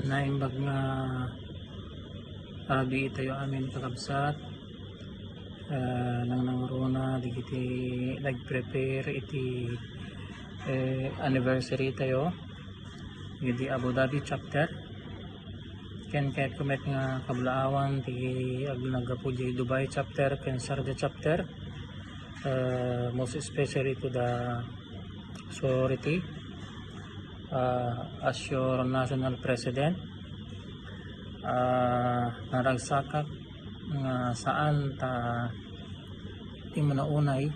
naimbag nga arabi itayo amin kakabsat nang nangruna digiti nag-prepare iti anniversary tayo di Abu Dhabi chapter ken kahit kumet nga kablaawan ti agnagapu di Dubai chapter ken Sharjah chapter most especially to the sorority as your national president naragsakak nga saan ta ti manaunay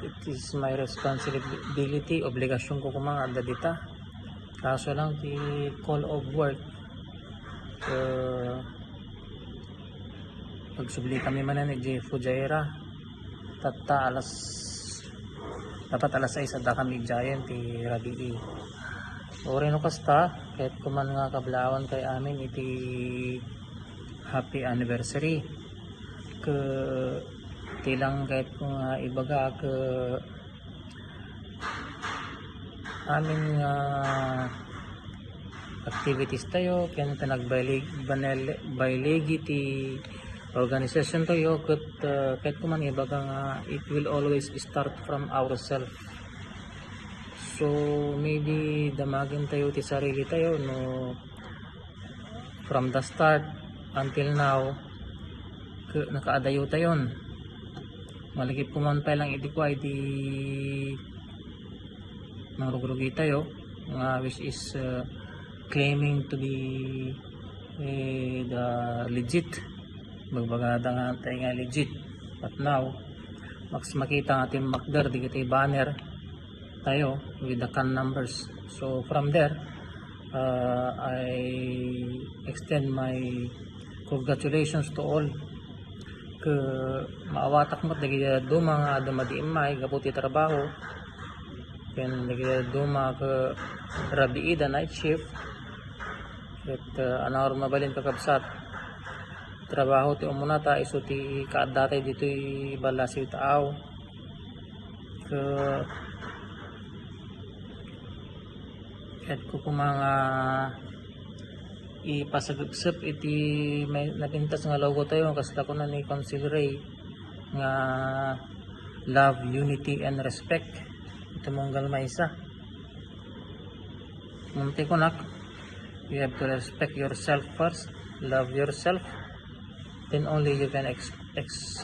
it is my responsibility obligasyon ko kumang adda dita kaso lang ti call of work pagsubli kami manan ni Fujairah tatta dapat alas 6 adda kami giant ti rabii ori no kasta kahit kuman nga kablawan kay amin iti happy anniversary ke tilang kahit kung ibaga ke amin nga activities tayo ken nagbaylegi ti organisasyon tayo ket kahit kuman ibaga nga it will always start from ourselves. So maybe damagin tayo ti sarili tayo no from the start until now nakaadayo tayon maligip kuman pa lang iti ko ay di marugrugi tayo nga which is claiming to be the legit magbaga nga tayo nga legit but now makita nga ating makder di kita banner tayo with the can numbers. So from there I extend my congratulations to all ke maawatak mo dagi duma nga dumadi imay gabuti trabaho ken dagi duma ke rabii da night shift ket anawar mabalin kakabsat trabaho ti umunata isu ti kaaddatay ditoy balasi taaw ke ket ko mga ipasagupsep iti may napintas nga logo tayo kasla ko na ni considerate nga love, unity, and respect ito mong galmaysa munti ko nak you have to respect yourself first, love yourself, then only you can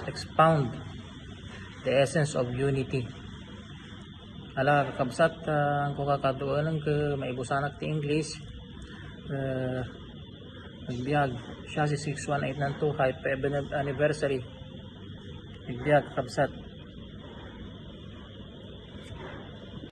expound the essence of unity. Ala kakabsat ang kukakaduan ke maibusanak ti English nagbiag siya si 618 happy anniversary nagbiag kakabsat